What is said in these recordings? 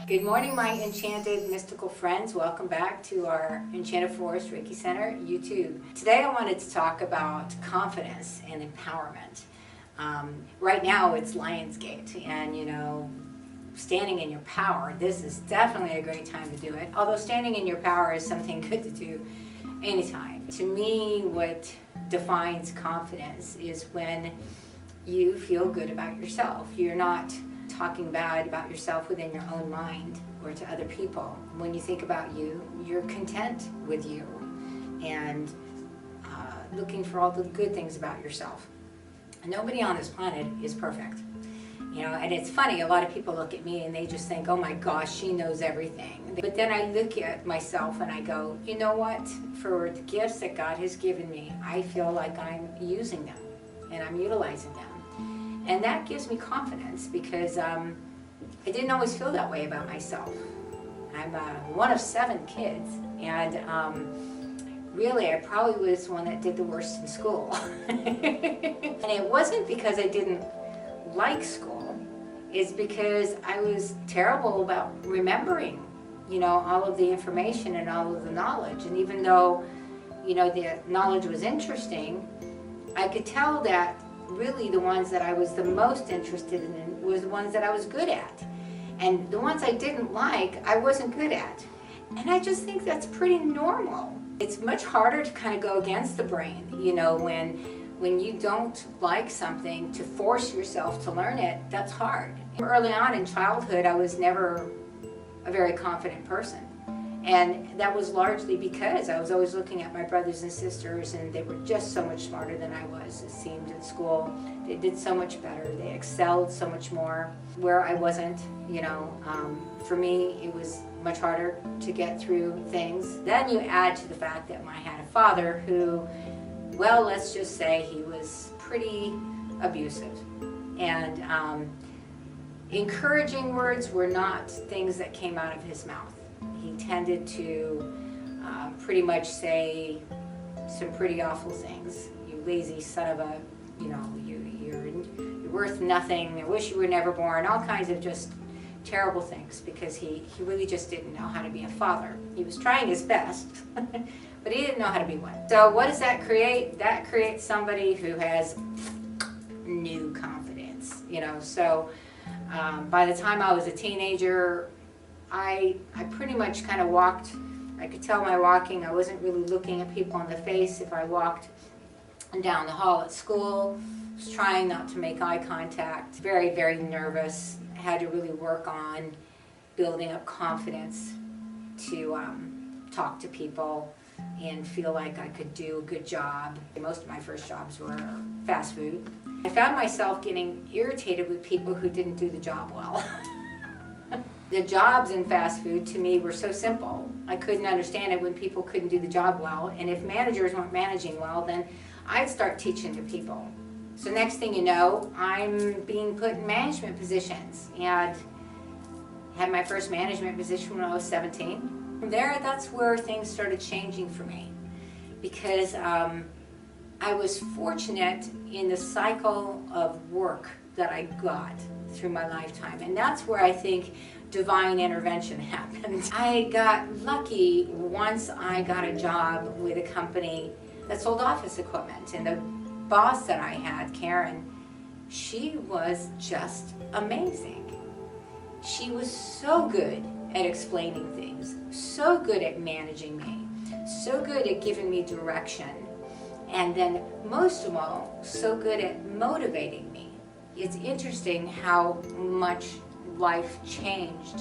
Good morning, my enchanted mystical friends. Welcome back to our Enchanted Forest Reiki Center YouTube. Today I wanted to talk about confidence and empowerment. Right now it's Lionsgate, and standing in your power, this is definitely a great time to do it. Although standing in your power is something good to do anytime. To me, what defines confidence is when you feel good about yourself. You're not talking bad about yourself within your own mind or to other people. When you think about you, you're content with you and looking for all the good things about yourself. Nobody on this planet is perfect. And it's funny, a lot of people look at me and they just think, oh my gosh, she knows everything. But then I look at myself and I go, you know what? For the gifts that God has given me, I feel like I'm using them and I'm utilizing them. And that gives me confidence because I didn't always feel that way about myself. I'm one of 7 kids, and really I probably was the one that did the worst in school. And it wasn't because I didn't like school, it's because I was terrible about remembering, all of the information and all of the knowledge. And even though, the knowledge was interesting, I could tell that really the ones that I was the most interested in was the ones that I was good at. And the ones I didn't like, I wasn't good at. And I just think that's pretty normal. It's much harder to kind of go against the brain, when you don't like something, to force yourself to learn it, that's hard. Early on in childhood, I was never a very confident person. And that was largely because I was always looking at my brothers and sisters, and they were just so much smarter than I was, it seemed, in school. They did so much better. They excelled so much more where I wasn't, For me, it was much harder to get through things. Then you add to the fact that I had a father who, well, let's just say he was pretty abusive. And encouraging words were not things that came out of his mouth. He tended to pretty much say some pretty awful things. You lazy son of a, you're worth nothing. I wish you were never born. All kinds of just terrible things, because he really just didn't know how to be a father. He was trying his best, but he didn't know how to be one. So what does that create? That creates somebody who has new confidence, So by the time I was a teenager, I pretty much kind of walked. I could tell my walking, I wasn't really looking at people in the face. If I walked down the hall at school, I was trying not to make eye contact. Very, very nervous. Had to really work on building up confidence to talk to people and feel like I could do a good job. Most of my first jobs were fast food. I found myself getting irritated with people who didn't do the job well. The jobs in fast food to me were so simple. I couldn't understand it when people couldn't do the job well, and if managers weren't managing well, then I'd start teaching to people. So next thing you know, I'm being put in management positions, and had my first management position when I was 17. From there, that's where things started changing for me, because I was fortunate in the cycle of work that I got through my lifetime, and that's where I think divine intervention happened. I got lucky once I got a job with a company that sold office equipment, and the boss that I had, Karen, she was just amazing. She was so good at explaining things, so good at managing me, so good at giving me direction, and then most of all, so good at motivating me. It's interesting how much life changed,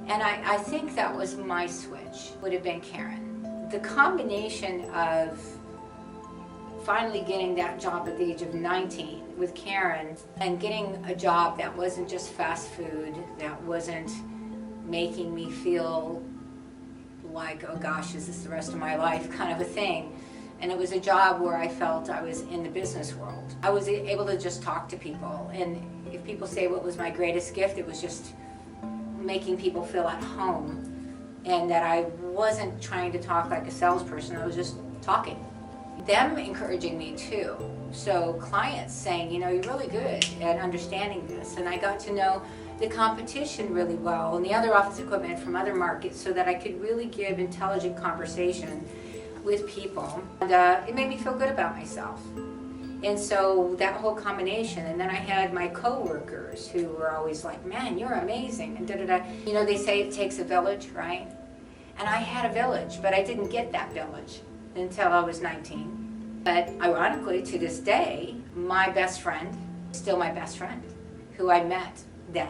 and I think that was my switch, would have been Karen. The combination of finally getting that job at the age of 19 with Karen, and getting a job that wasn't just fast food, that wasn't making me feel like, oh gosh, is this the rest of my life kind of a thing. And it was a job where I felt I was in the business world. I was able to just talk to people, and if people say what was my greatest gift, it was just making people feel at home, and that I wasn't trying to talk like a salesperson, I was just talking. Them encouraging me too. So clients saying, you're really good at understanding this. And I got to know the competition really well and the other office equipment from other markets so that I could really give intelligent conversation with people. And it made me feel good about myself. And so that whole combination, and then I had my coworkers who were always like, man, you're amazing, and da-da-da. You know, they say it takes a village, right? And I had a village, but I didn't get that village until I was 19. But ironically, to this day, my best friend, still my best friend, who I met then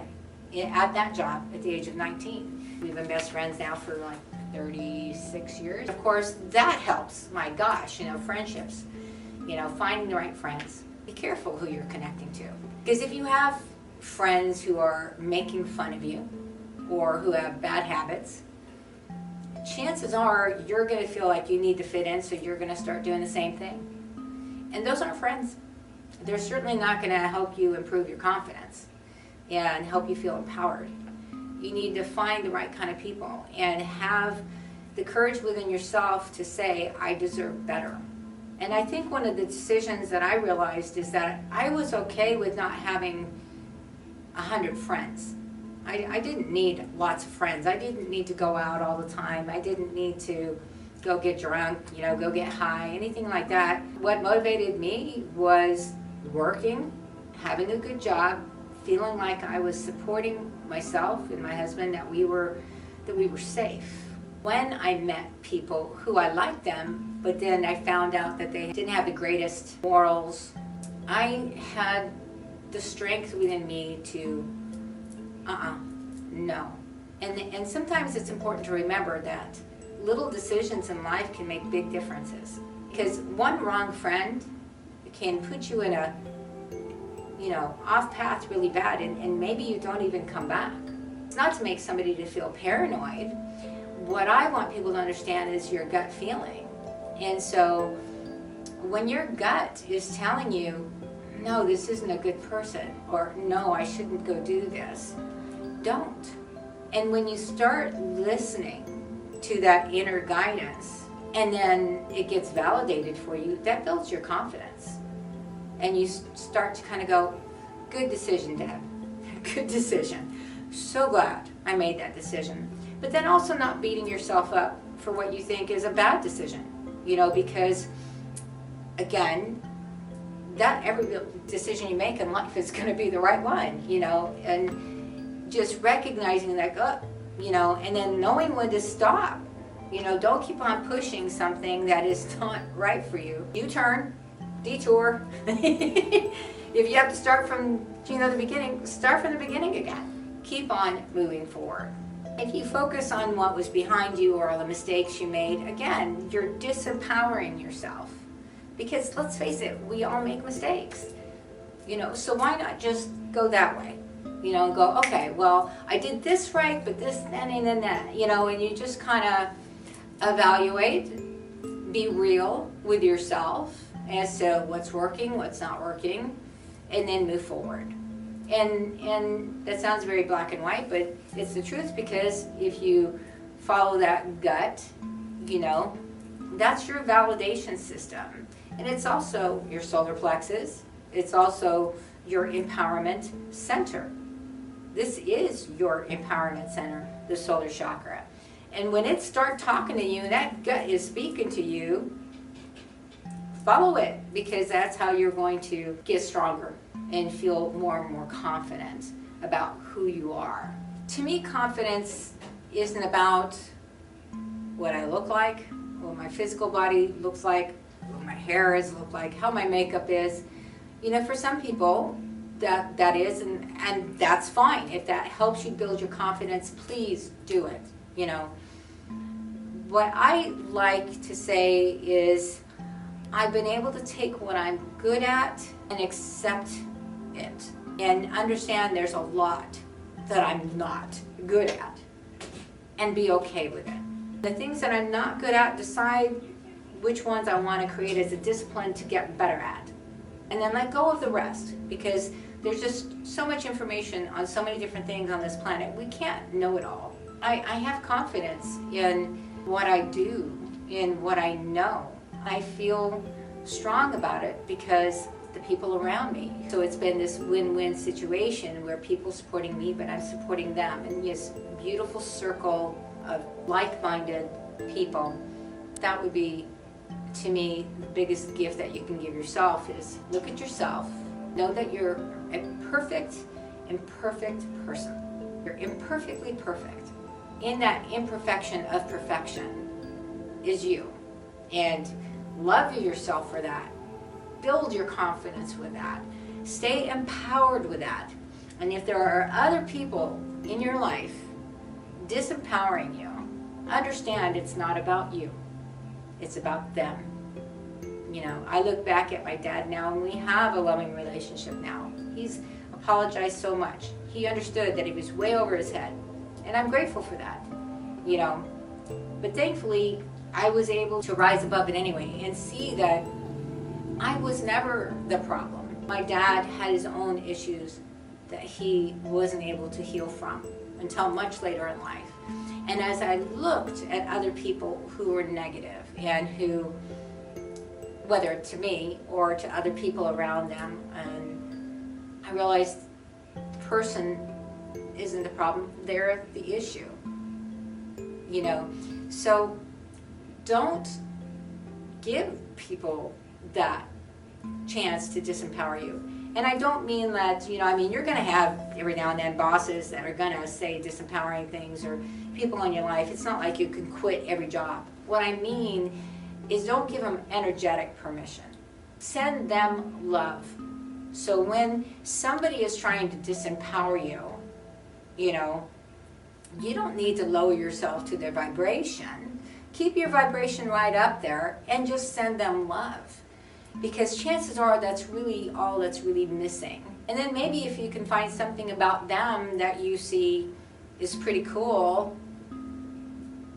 at that job at the age of 19. We've been best friends now for like 36 years. Of course, that helps. My gosh, you know, friendships. You know, finding the right friends. Be careful who you're connecting to. Because if you have friends who are making fun of you or who have bad habits, chances are you're going to feel like you need to fit in, so you're going to start doing the same thing. And those aren't friends. They're certainly not going to help you improve your confidence and help you feel empowered. You need to find the right kind of people and have the courage within yourself to say, I deserve better. And I think one of the decisions that I realized is that I was okay with not having 100 friends. I didn't need lots of friends. I didn't need to go out all the time. I didn't need to go get drunk, you know, go get high, anything like that. What motivated me was working, having a good job, feeling like I was supporting myself and my husband, that we were safe. When I met people who I liked them, but then I found out that they didn't have the greatest morals, I had the strength within me to, no. And sometimes it's important to remember that little decisions in life can make big differences. Because one wrong friend can put you in a, you know, off path really bad, and maybe you don't even come back. It's not to make somebody to feel paranoid. What I want people to understand is your gut feeling. And so when your gut is telling you, no, this isn't a good person, or no, I shouldn't go do this, don't. And when you start listening to that inner guidance, and then it gets validated for you, that builds your confidence. And you start to kind of go, good decision, Deb. Good decision. So glad I made that decision. But then also not beating yourself up for what you think is a bad decision, you know, because again, that every decision you make in life is going to be the right one, you know, and just recognizing that, you know, and then knowing when to stop. You know, don't keep on pushing something that is not right for you. U-turn, detour. If you have to start from, you know, the beginning, start from the beginning again. Keep on moving forward. If you focus on what was behind you or the mistakes you made, again, you're disempowering yourself. Because let's face it, we all make mistakes. You know, so why not just go that way? You know, and go, okay, well, I did this right, but this, and then that. You know, and you just kind of evaluate, be real with yourself as to what's working, what's not working, and then move forward. And that sounds very black and white, but it's the truth, because if you follow that gut, you know, that's your validation system. And it's also your solar plexus. It's also your empowerment center. This is your empowerment center, the solar chakra. And when it starts talking to you, and that gut is speaking to you, follow it, because that's how you're going to get stronger and feel more and more confident about who you are. To me, confidence isn't about what I look like, what my physical body looks like, what my hair is look like, how my makeup is. You know, for some people, that is, and that's fine. If that helps you build your confidence, please do it. You know, what I like to say is, I've been able to take what I'm good at and accept it, and understand there's a lot that I'm not good at, and be okay with it. The things that I'm not good at, decide which ones I want to create as a discipline to get better at, and then let go of the rest, because there's just so much information on so many different things on this planet. We can't know it all. I have confidence in what I do, in what I know. I feel strong about it because the people around me. So it's been this win-win situation where people supporting me, but I'm supporting them. And this beautiful circle of like-minded people. That would be, to me, the biggest gift that you can give yourself is look at yourself. Know that you're a perfect, imperfect person. You're imperfectly perfect. In that imperfection of perfection is you. And love yourself for that. Build your confidence with that. Stay empowered with that. And if there are other people in your life disempowering you, understand it's not about you. It's about them. You know, I look back at my dad now and we have a loving relationship now. He's apologized so much. He understood that he was way over his head. And I'm grateful for that, you know. But thankfully, I was able to rise above it anyway and see that I was never the problem. My dad had his own issues that he wasn't able to heal from until much later in life. And as I looked at other people who were negative and who, whether to me or to other people around them, and I realized the person isn't the problem, they're the issue. You know, so don't give people that chance to disempower you. And I don't mean that, you know, I mean, you're going to have every now and then bosses that are going to say disempowering things, or people in your life. It's not like you can quit every job. What I mean is don't give them energetic permission. Send them love. So when somebody is trying to disempower you, you know, you don't need to lower yourself to their vibration. Keep your vibration right up there and just send them love. Because chances are that's really all that's really missing. And then maybe if you can find something about them that you see is pretty cool,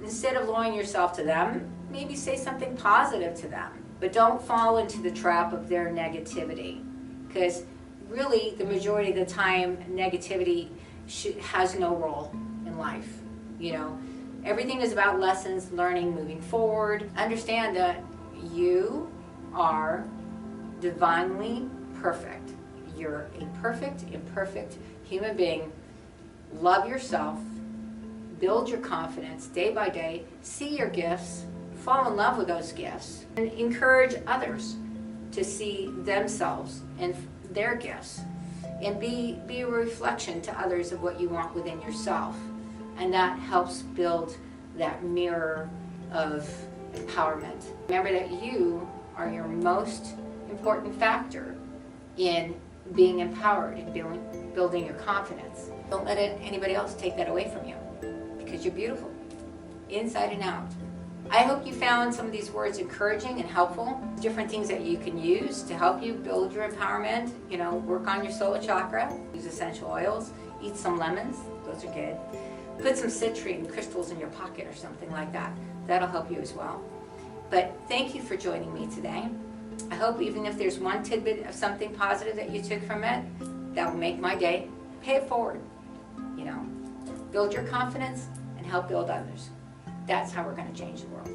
instead of lowering yourself to them, maybe say something positive to them. But don't fall into the trap of their negativity. Because really, the majority of the time, negativity has no role in life. You know, everything is about lessons, learning, moving forward. Understand that you are divinely perfect. You're a perfect, imperfect human being. Love yourself. Build your confidence day by day. See your gifts. Fall in love with those gifts. And encourage others to see themselves and their gifts. And be a reflection to others of what you want within yourself. And that helps build that mirror of empowerment. Remember that you are your most important factor in being empowered and building your confidence. Don't let anybody else take that away from you, because you're beautiful, inside and out. I hope you found some of these words encouraging and helpful. Different things that you can use to help you build your empowerment. You know, work on your solar chakra, use essential oils, eat some lemons, those are good. Put some citrine crystals in your pocket or something like that. That'll help you as well. But thank you for joining me today. I hope even if there's one tidbit of something positive that you took from it, that will make my day. Pay it forward. You know, build your confidence and help build others. That's how we're going to change the world.